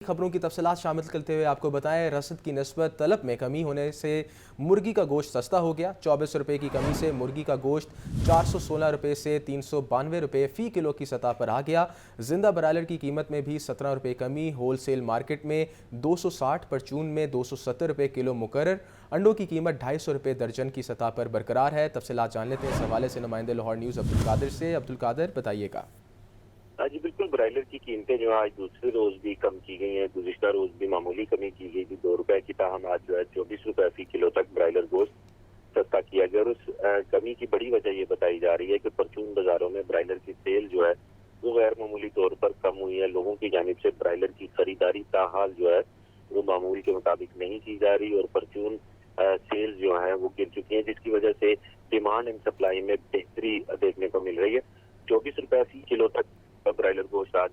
खबरों की तफसीलात शामिल करते हुए आपको बताएं, रसद की निस्बत तलब में कमी होने से मुर्गी का गोश्त सस्ता हो गया। 24 रुपये की कमी से मुर्गी का गोश्त 416 रुपये से 392 रुपये फ़ी किलो की सतह पर आ गया। जिंदा ब्रायलर की कीमत में भी 17 रुपये कमी। होल सेल मार्केट में 260, परचून में 270 रुपये किलो मुकर्रर। अंडों की कीमत 250 रुपये दर्जन की सतह पर बरकरार है। तफसीलात जान लेते हैं इस हवाले से नुमाइंदे लाहौर न्यूज़ अब्दुल कादिर से। अब्दुल कादिर, बताइएगा। जी बिल्कुल, ब्रायलर की कीमतें जो है आज दूसरे रोज भी कम की गई हैं। गुज़िश्ता रोज भी मामूली कमी की गई थी, 2 रुपए की ताहम आज जो है 24 रुपए फी किलो तक ब्रायलर गोश्त सस्ता किया गया। और उस कमी की बड़ी वजह ये बताई जा रही है कि परचून बाजारों में ब्रायलर की सेल जो है वो गैर मामूली तौर पर कम हुई है। लोगों की जानिब से ब्रायलर की खरीदारी ताहाल जो है वो मामूल के मुताबिक नहीं की जा रही और परचून सेल जो है वो गिर चुकी है, जिसकी वजह से डिमांड एंड सप्लाई में बेहतरी देखने को मिल रही है। 24 रुपए फी किलो तक ब्रायलर गोश्त आज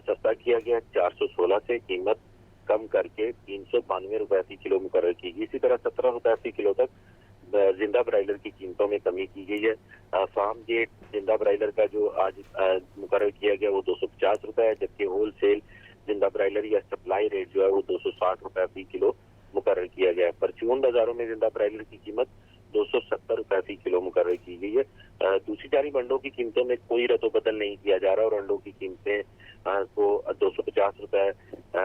सस्ता किया गया। 416 से कीमत कम करके 392 रुपए फी किलो मुकर्रर की गई। इसी तरह 17 रुपए फी किलो तक जिंदा ब्रायलर की कीमतों में कमी की गई है। फार्म गेट जिंदा ब्रायलर का जो आज मुकर्रर किया गया वो 250 रुपए है, जबकि होल सेल जिंदा ब्रायलर या सप्लाई रेट जो है वो 260 रुपए फी किलो मुकर्रर किया गया है। परचून बाजारों में जिंदा ब्रायलर की कीमत 270 रुपए फी किलो मुकर्रर की गई है। दूसरी जानिब अंडों की कीमतों में कोई रद्द-ओ-बदल नहीं किया जा रहा और अंडों की कीमतें को 250 रुपए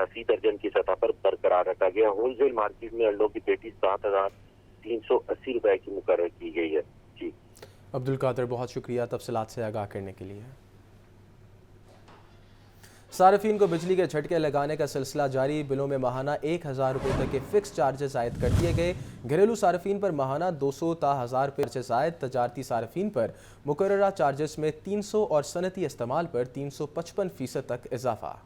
फी दर्जन की सतह पर बरकरार रखा गया। होलसेल मार्केट में अंडों की पेटी 7,380 रुपए की मुकर्रर की गई है। जी अब्दुल कादिर, बहुत शुक्रिया तफसीलात से आगाह करने के लिए। सार्फिन को बिजली के झटके लगाने का सिलसिला जारी। बिलों में माहाना 1,000 रुपये तक के फिक्स चार्जेस आयद कर दिए गए। घरेलू सार्फिन पर माहाना 200 ता 1,000 रुपये चार्जेस आयद। तजारती सार्फिन पर मुकर्ररा चार्जेस में 300 और सनती इस्तेमाल पर 355% तक इजाफा।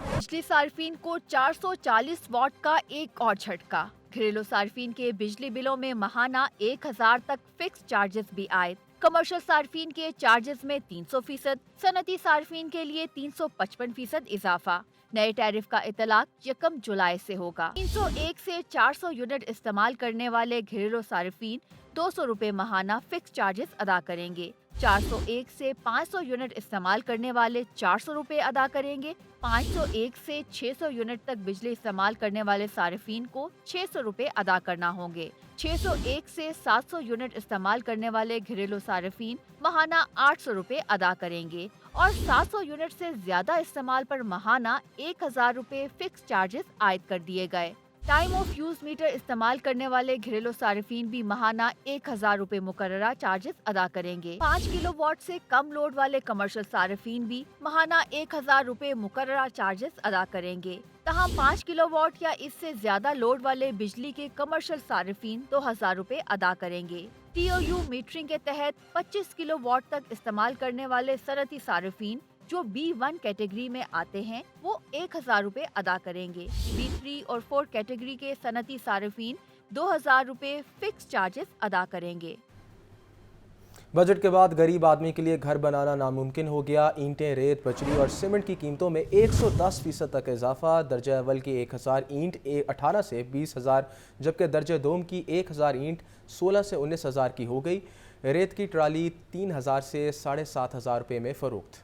बिजली सार्फिन को 440 वाट का एक और झटका। घरेलू सार्फिन के बिजली बिलों में माहाना 1,000 तक फिक्स चार्जेस भी आयद। कमर्शियल सार्फिन के चार्जेस में 300%, सनती सार्फिन के लिए 355% इजाफा। नए टैरिफ का इतलाक 1 जुलाई से होगा। 301 से 400 यूनिट इस्तेमाल करने वाले घरेलू सार्फिन 200 रुपए माहाना फिक्स चार्जेस अदा करेंगे। 401 से 500 यूनिट इस्तेमाल करने वाले 400 रुपए अदा करेंगे। 501 से 600 यूनिट तक बिजली इस्तेमाल करने वाले सार्फिन को 600 रुपए अदा करना होंगे। 601 से 700 यूनिट इस्तेमाल करने वाले घरेलू सार्फिन माहाना 800 रुपए अदा करेंगे और 700 यूनिट से ज्यादा इस्तेमाल पर माहाना 1,000 रुपए फिक्स चार्जेस आयद कर दिए गए। टाइम ऑफ यूज मीटर इस्तेमाल करने वाले घरेलू सार्फिन भी माहाना 1,000 रुपए मुकर्ररा चार्जेस अदा करेंगे। 5 किलोवाट से कम लोड वाले कमर्शियल सार्फिन भी माहाना 1,000 रुपए मुकर्ररा चार्जेस अदा करेंगे। तहाँ 5 किलोवाट या इससे ज्यादा लोड वाले बिजली के कमर्शियल सार्फिन 2,000 रुपए अदा करेंगे। TOU मीटरिंग के तहत 25 किलोवाट तक इस्तेमाल करने वाले सनती सार्फिन जो B1 कैटेगरी में आते हैं वो 1,000 रुपए अदा करेंगे। B3 और 4 कैटेगरी के सनती सार्फिन 2,000 रुपए फिक्स चार्जेस अदा करेंगे। बजट के बाद गरीब आदमी के लिए घर बनाना नामुमकिन हो गया। ईंटें, रेत, बजरी और सीमेंट की कीमतों में 110% तक इजाफा। दर्जा अव्वल की 1,000 ईंट 18 से 20,000, जबकि दर्जा दोम की 1,000 ईंट 16 से 19,000 की हो गई। रेत की ट्राली 3,000 से 7,500 रुपये में फरोख्त।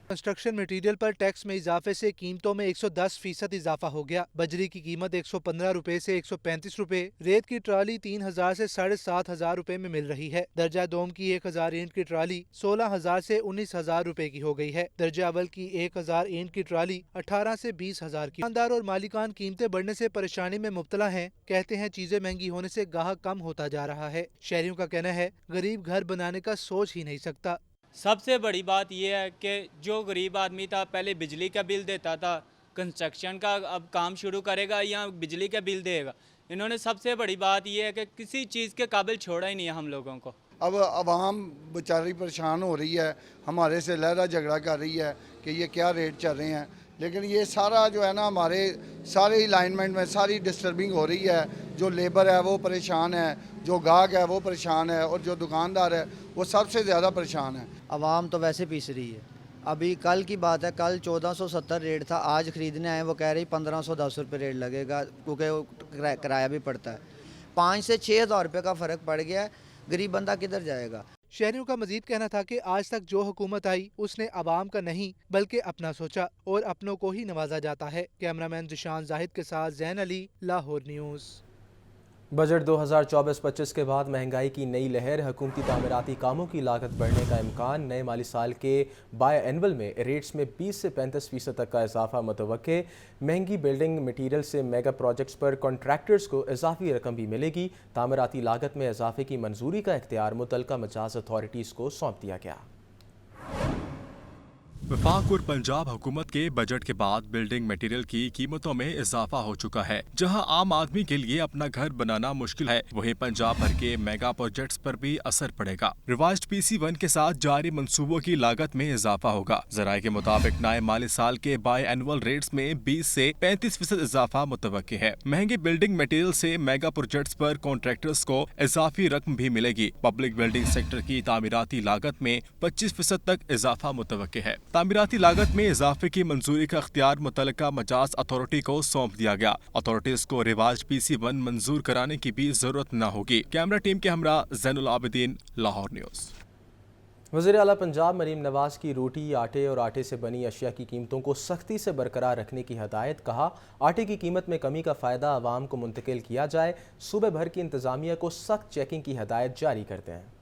कंस्ट्रक्शन मटेरियल पर टैक्स में इजाफे से कीमतों में 110% इजाफा हो गया। बजरी की कीमत 115 रुपए से 135 रुपए, रेत की ट्राली 3,000 से 7,500 रुपए में मिल रही है। दर्जा दोम की 1,000 ईंट की ट्राली 16,000 से 19,000 रुपए की हो गई है। दर्जा अव्वल की 1,000 ईंट की ट्राली 18 से 20,000 की। दुकानदार और मालिकान कीमतें बढ़ने से परेशानी में मुब्तला हैं। कहते हैं चीजें महंगी होने से गाहक कम होता जा रहा है। शहरियों का कहना है गरीब घर बनाने का सोच ही नहीं सकता। सबसे बड़ी बात यह है कि जो गरीब आदमी था पहले बिजली का बिल देता था, कंस्ट्रक्शन का अब काम शुरू करेगा या बिजली का बिल देगा। इन्होंने सबसे बड़ी बात यह है कि किसी चीज़ के काबिल छोड़ा ही नहीं है हम लोगों को। अब आवाम बेचारी परेशान हो रही है, हमारे से लहरा झगड़ा कर रही है कि ये क्या रेट चल रहे हैं, लेकिन ये सारा जो है ना हमारे सारे अलाइनमेंट में सारी डिस्टर्बिंग हो रही है। जो लेबर है वो परेशान है, जो गाहक है वो परेशान है और जो दुकानदार है वो सबसे ज़्यादा परेशान है। आवाम तो वैसे पीस रही है। अभी कल की बात है, कल 1470 रेट था, आज ख़रीदने आए वो कह रही 1,510 रुपये रेट लगेगा क्योंकि किराया भी पड़ता है। 5 से 6 हज़ार रुपये का फ़र्क पड़ गया है। गरीब बंदा किधर जाएगा। शहरियों का मजीद कहना था कि आज तक जो हुकूमत आई उसने आवाम का नहीं बल्कि अपना सोचा और अपनों को ही नवाजा जाता है। कैमरामैन जिशान जाहिद के साथ जैन अली, लाहौर न्यूज़। बजट 2024-25 के बाद महंगाई की नई लहर, हुकूमती तामीराती कामों की लागत बढ़ने का इम्कान, नए माली साल के बाय एनुअल में रेट्स में 20 से 35% तक का इजाफा मुतवक्के, महंगी बिल्डिंग मटीरियल से मेगा प्रोजेक्ट्स पर कॉन्ट्रैक्टर्स को इजाफी रकम भी मिलेगी। तामीराती लागत में इजाफे की मंजूरी का इख्तियार मुतल्लिका मजाज अथॉरिटीज़ को सौंप दिया गया। वफाक और पंजाब हुकूमत के बजट के बाद बिल्डिंग मटेरियल की कीमतों में इजाफा हो चुका है। जहां आम आदमी के लिए अपना घर बनाना मुश्किल है, वहीं पंजाब भर के मेगा प्रोजेक्ट्स पर भी असर पड़ेगा। रिवाइज्ड PC1 के साथ जारी मंसूबों की लागत में इजाफा होगा। जराये के मुताबिक नए माली साल के बाय एनुअल रेट्स में 20 से 35% इजाफा मुतवक्के है। महंगे बिल्डिंग मटेरियल से मेगा प्रोजेक्ट्स पर कॉन्ट्रैक्टर्स को इजाफी रकम भी मिलेगी। पब्लिक बिल्डिंग सेक्टर की तामीराती लागत में 25% तक इजाफा मुतवक्के है। तामीराती लागत में इजाफे की मंजूरी का इख्तियार मुतल्लिका मजाज अथॉरिटी को सौंप दिया गया। अथॉरिटीज को रिवाइज्ड PC1 मंजूर कराने की भी जरूरत न होगी। कैमरा टीम के हमरा ज़ैनुल आबिदीन, लाहौर न्यूज़। वज़ीर आला पंजाब मरीम नवाज की रोटी, आटे और आटे से बनी अशिया की कीमतों को सख्ती से बरकरार रखने की हदायत। कहा, आटे की कीमत में कमी का फ़ायदा आवाम को मुंतकिल किया जाए। सूबे भर की इंतज़ामिया को सख्त चेकिंग की हदायत जारी करते हैं।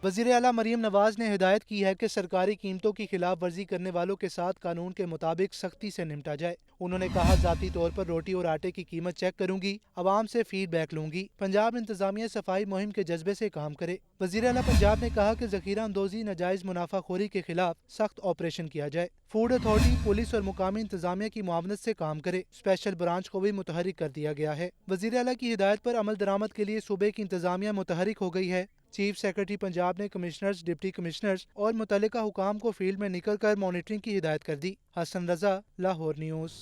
वज़ीर आला मरीम नवाज ने हिदायत की है कि सरकारी कीमतों की खिलाफ वर्जी करने वालों के साथ कानून के मुताबिक सख्ती से निपटा जाए। उन्होंने कहा, ज़ाती तौर पर रोटी और आटे की कीमत चेक करूंगी, आवाम से फीडबैक लूंगी। पंजाब इंतजामिया सफाई मुहिम के जज्बे से काम करे। वज़ीर आला पंजाब ने कहा कि ज़ख़ीरा अंदोज़ी, नाजायज़ मुनाफाखोरी के खिलाफ सख्त ऑपरेशन किया जाए। फूड अथॉरिटी, पुलिस और मुकामी इंतजामिया की मुआवनत से काम करे। स्पेशल ब्रांच को भी मुतहरिक कर दिया गया है। वज़ीर आला की हिदायत पर अमल दरामद के लिए सूबे की इंतजामिया मुतहरिक हो गई है। चीफ सेक्रेटरी पंजाब ने कमिश्नर्स, डिप्टी कमिश्नर्स और मुतल्लिका हुकाम को फील्ड में निकल कर मॉनिटरिंग की हिदायत कर दी। हसन रजा, लाहौर न्यूज़।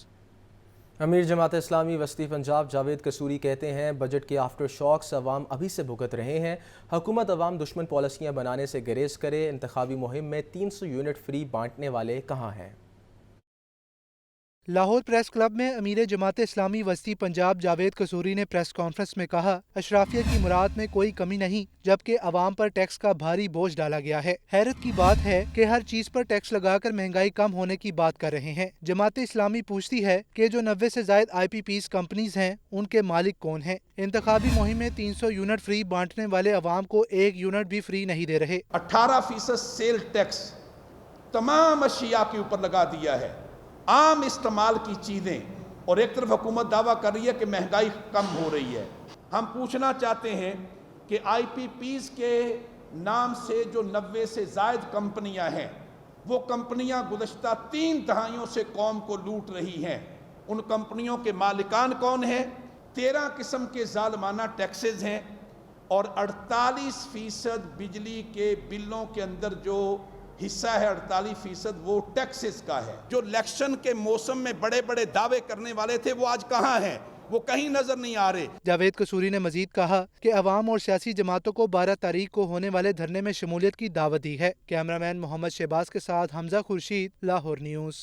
अमीर जमात इस्लामी वस्ती पंजाब जावेद कसूरी कहते हैं, बजट के आफ्टर शॉक्स अवाम अभी से भुगत रहे हैं। हुकूमत अवाम दुश्मन पॉलिसियाँ बनाने से गुरेज करे। इंतखाबी मुहिम में 300 यूनिट फ्री बांटने वाले कहाँ हैं? लाहौर प्रेस क्लब में अमीर जमात इस्लामी वस्ती पंजाब जावेद कसूरी ने प्रेस कॉन्फ्रेंस में कहा, अशराफिया की मुराद में कोई कमी नहीं, जबकि अवाम पर टैक्स का भारी बोझ डाला गया है। हैरत की बात है कि हर चीज पर टैक्स लगाकर महंगाई कम होने की बात कर रहे हैं। जमात इस्लामी पूछती है कि जो 90 से ज्यादा IPPs कंपनीज हैं, उनके मालिक कौन हैं? इंतखाबी मुहिम में 300 यूनिट फ्री बांटने वाले अवाम को 1 यूनिट भी फ्री नहीं दे रहे। 18% सेल टैक्स तमाम अशिया के ऊपर लगा दिया है, आम इस्तेमाल की चीज़ें। और एक तरफ हुकूमत दावा कर रही है कि महंगाई कम हो रही है। हम पूछना चाहते हैं कि IPPs के नाम से जो 90 से ज़ायद कंपनियां हैं, वो कंपनियां गुज़श्ता 3 दहाइयों से कौम को लूट रही हैं। उन कंपनियों के मालिकान कौन हैं? 13 किस्म के ज़ालिमाना टैक्सेस हैं और 48% बिजली के बिलों के अंदर जो हिस्सा है 48% वो टैक्सेस का है। जो इलेक्शन के मौसम में बड़े बड़े दावे करने वाले थे, वो आज कहाँ हैं? वो कहीं नजर नहीं आ रहे। जावेद कसूरी ने मजीद कहा कि अवाम और सियासी जमातों को 12 तारीख को होने वाले धरने में शमूलियत की दावत दी है। कैमरामैन मोहम्मद शहबाज के साथ हमजा खुर्शीद, लाहौर न्यूज़।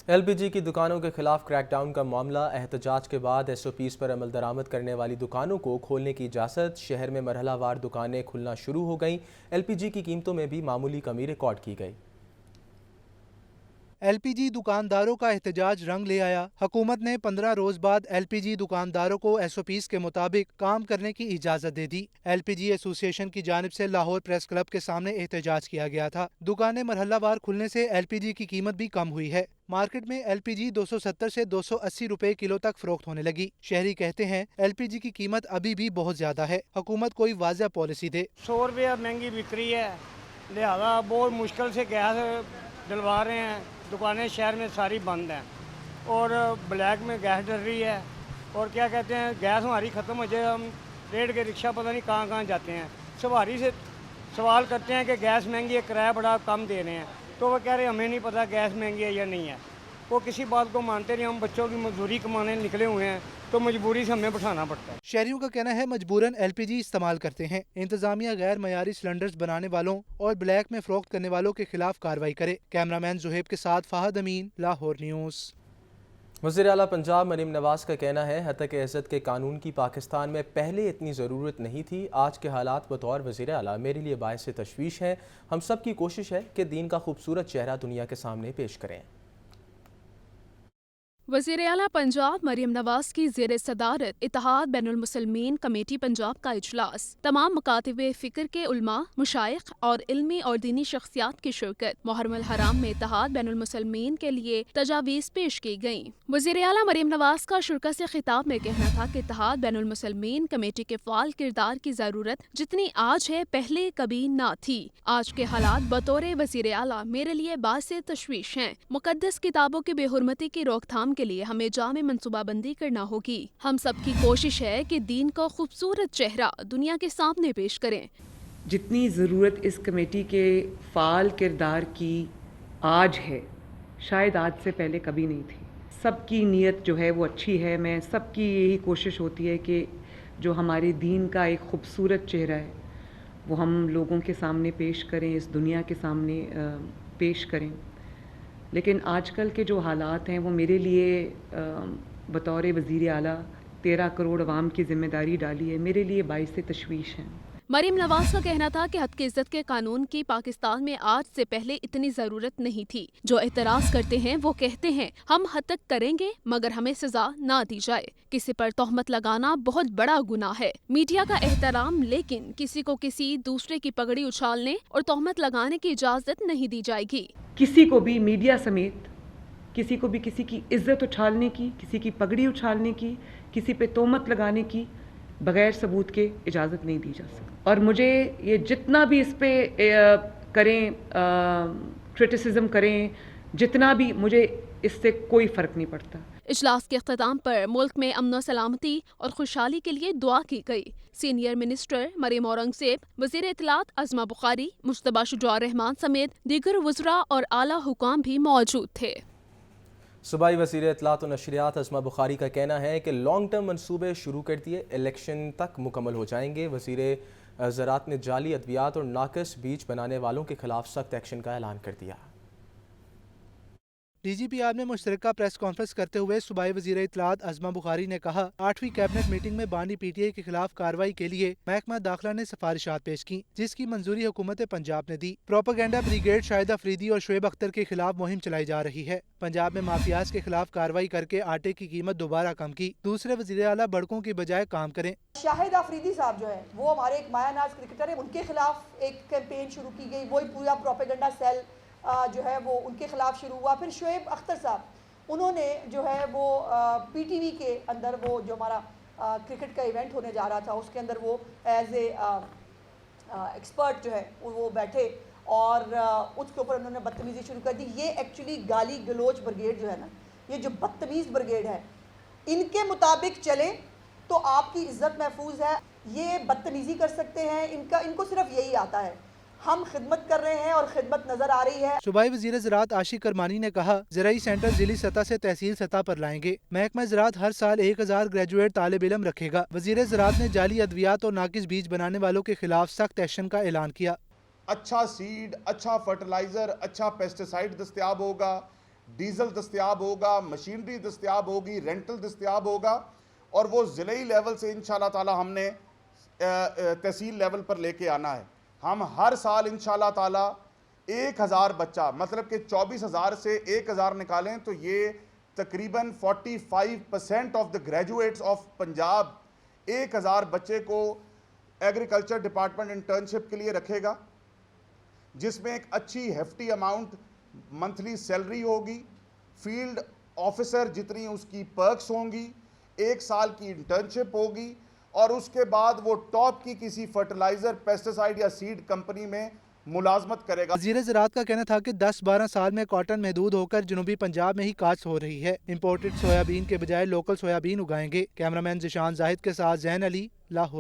LPG की दुकानों के खिलाफ क्रैकडाउन का मामला, एहतजाज के बाद SOPs पर अमल दरामद करने वाली दुकानों को खोलने की इजाज़त। शहर में मरहलावार दुकानें खुलना शुरू हो गईं। LPG की कीमतों में भी मामूली कमी रिकॉर्ड की गई। LPG दुकानदारों का एहतजाज रंग ले आया। हुकूमत ने 15 रोज बाद LPG दुकानदारों को SOPs के मुताबिक काम करने की इजाजत दे दी। LPG एसोसिएशन की जानिब से लाहौर प्रेस क्लब के सामने एहतजाज किया गया था। दुकानें मरहलावार खुलने से LPG की कीमत भी कम हुई है। मार्केट में LPG 270 से 280 रुपए किलो तक फरोख्त होने लगी। शहरी कहते हैं LPG की कीमत अभी भी बहुत ज्यादा है। हुकूमत कोई वाज़ह पॉलिसी दे। 100 रुपया महंगी बिक रही है, लिहाजा बहुत मुश्किल से गैस डलवा रहे हैं। दुकानें शहर में सारी बंद हैं और ब्लैक में गैस डल रही है। और क्या कहते हैं, गैस हमारी ख़त्म हो जाए, हम रेट के रिक्शा पता नहीं कहाँ कहाँ जाते हैं। सवारी से सवाल करते हैं कि गैस महंगी है, किराया बड़ा कम दे रहे हैं, तो वो कह रहे हैं हमें नहीं पता गैस महंगी है या नहीं है। वो किसी बात को मानते नहीं। हम बच्चों की मजदूरी कमाने निकले हुए हैं, तो मजबूरी से हमें बैठाना पड़ता है। शहरियों का कहना है मजबूरन LPG इस्तेमाल करते हैं। इंतजामिया गैर मयारी सिलेंडर्स बनाने वालों और ब्लैक में फरोख्त करने वालों के खिलाफ कार्रवाई करे। कैमरामैन जुहेब के साथ फाहद अमीन, लाहौर न्यूज़। वज़ीर आला पंजाब मरीम नवाज़ का कहना है हतक इज़्ज़त के कानून की पाकिस्तान में पहले इतनी ज़रूरत नहीं थी। आज के हालात बतौर वज़ीर आला मेरे लिए बाइस तशवीश हैं। हम सब की कोशिश है कि दीन का खूबसूरत चेहरा दुनिया के सामने पेश करें। वज़ीर आला पंजाब मरीम नवाज़ की ज़ेर सदारत इत्तेहाद बैनुल मुसलमीन कमेटी पंजाब का इजलास, तमाम मकातिब फ़िक्र के उलमा, मुशाइख और इल्मी और दीनी शख्सियात की शिरकत। मुहर्रम हराम में इत्तेहाद बैनुल मुसलमीन के लिए तजावीज़ पेश की गईं। वज़ीर आला मरीम नवाज़ का शिरकत से खिताब में कहना था कि इत्तेहाद बैनुल मुसलमीन कमेटी के फ़ाल किरदार की ज़रूरत जितनी आज है पहले कभी ना थी। आज के हालात बतौर वज़ीर आला मेरे लिए बाइस तशवीश हैं। मुक़द्दस किताबों की बेहुरमती की रोकथाम के लिए हमें जामे मनसूबाबंदी करना होगी। हम सब की कोशिश है कि दीन का खूबसूरत चेहरा दुनिया के सामने पेश करें। जितनी ज़रूरत इस कमेटी के फ़ाल किरदार की आज है, शायद आज से पहले कभी नहीं थी। सबकी नीयत जो है वो अच्छी है। मैं सबकी यही कोशिश होती है कि जो हमारे दीन का एक खूबसूरत चेहरा है वो हम लोगों के सामने पेश करें, इस दुनिया के सामने पेश करें। लेकिन आजकल के जो हालात हैं वो मेरे लिए बतौर वज़ीर आला 13 करोड़ अवाम की ज़िम्मेदारी डाली है, मेरे लिए बाइस तशवीश हैं। मरीम नवाज़ का कहना था कि हद इज़्ज़त के कानून की पाकिस्तान में आज से पहले इतनी ज़रूरत नहीं थी। जो एतराज़ करते हैं वो कहते हैं हम हद तक करेंगे मगर हमें सज़ा ना दी जाए। किसी पर तोहमत लगाना बहुत बड़ा गुनाह है। मीडिया का एहतराम, लेकिन किसी को किसी दूसरे की पगड़ी उछालने और तोहमत लगाने की इजाज़त नहीं दी जाएगी। किसी को भी मीडिया समेत किसी को भी किसी की इज्जत उछालने की, किसी की पगड़ी उछालने की, किसी पे तोहमत लगाने की बगैर सबूत के इजाज़त नहीं दी जा सकती। और मुझे ये जितना भी इस पे करें, क्रिटिसिज्म करें, जितना भी, मुझे इससे कोई फ़र्क नहीं पड़ता। इजलास के अख्ताम पर मुल्क में अमन सलामती और खुशहाली के लिए दुआ की गई। सीनियर मिनिस्टर मरीम औरंगज़ेब, वज़ीर इत्तलात अज़मा बुखारी, मुश्तबा शुजा रहमान समेत दीगर वज़रा और आला हुकाम भी मौजूद थे। सूबाई वज़ीर इत्तलात और नशरियात अज़मा बुखारी का कहना है कि लॉन्ग टर्म मनसूबे शुरू कर दिए, इलेक्शन तक मुकम्मल हो जाएंगे। वज़ीर ज़राअत ने जाली अद्वियात और नाकस बीज बनाने वालों के खिलाफ सख्त एक्शन का ऐलान कर दिया। DGPR में मुश्तरका प्रेस कॉन्फ्रेंस करते हुए सूबाई वज़ीर इत्तलात अज़मा बुखारी ने कहा, 8वीं कैबिनेट मीटिंग में बानी PTI के खिलाफ कार्रवाई के लिए महकमा दाखिला ने सिफारिशात पेश की, जिसकी मंजूरी हुकूमत पंजाब ने दी। प्रोपेगेंडा ब्रिगेड शाहिद अफरीदी और शुएब अख्तर के खिलाफ मुहिम चलाई जा रही है। पंजाब में माफियाज के खिलाफ कार्रवाई करके आटे की कीमत दोबारा कम की। दूसरे वज़ीर आला बड़कों की बजाय काम करें। शाहिद अफरीदी साहब जो है वो हमारे एक मायानाज क्रिकेटर है, उनके खिलाफ एक कैंपेन शुरू की गई, वही पूरा प्रोपेगेंडा सेल जो है वो उनके खिलाफ शुरू हुआ। फिर शुएब अख्तर साहब, उन्होंने जो है वो PTV के अंदर वो जो हमारा क्रिकेट का इवेंट होने जा रहा था उसके अंदर वो एज ए एक्सपर्ट जो है वो बैठे और उसके ऊपर उन्होंने बदतमीज़ी शुरू कर दी। ये एक्चुअली गाली गलोच ब्रिगेड जो है ना, ये जो बदतमीज़ ब्रिगेड है, इनके मुताबिक चले तो आपकी इज्जत महफूज है। ये बदतमीज़ी कर सकते हैं, इनको सिर्फ यही आता है। हम खिदमत कर रहे हैं और खिदमत नजर आ रही है। सूबाई वज़ीर ज़राअत आशिक करमानी ने कहा, ज़राई सेंटर जिली सतह से तहसील सतह पर लाएंगे। महकमा ज़राअत हर साल 1000 ग्रेजुएट तालिब इल्म रखेगा। वज़ीर ज़राअत ने जाली अद्वियात और नाकिस बीज बनाने वालों के खिलाफ सख्त एक्शन का ऐलान किया। अच्छा सीड, अच्छा फर्टिलाइज़र, अच्छा पेस्टिसाइड दस्तयाब होगा, डीजल दस्तयाब होगा, मशीनरी दस्तयाब होगी, रेंटल दस्तयाब होगा और वो ज़िले लेवल से इंशाल्लाह ताला हमने तहसील लेवल पर लेके आना है। हम हर साल इंशाल्लाह ताला 1000 बच्चा, मतलब कि 24,000 से 1000 निकालें तो ये तकरीबन 45% of the graduates of Punjab 1000 बच्चे को एग्रीकल्चर डिपार्टमेंट इंटर्नशिप के लिए रखेगा, जिसमें एक अच्छी हेफ्टी अमाउंट मंथली सैलरी होगी, फील्ड ऑफिसर जितनी उसकी पर्क्स होंगी, 1 साल की इंटर्नशिप होगी और उसके बाद वो टॉप की किसी फर्टिलाइजर, पेस्टिसाइड या सीड कंपनी में मुलाजमत करेगा। वज़ीर ज़राअत का कहना था कि 10-12 साल में कॉटन महदूद होकर जनूबी पंजाब में ही काश्त हो रही है। इम्पोर्टेड सोयाबीन के बजाय लोकल सोयाबीन उगाएंगे। कैमरामैन ज़िशान जाहिद के साथ ज़ैन अली, लाहौर।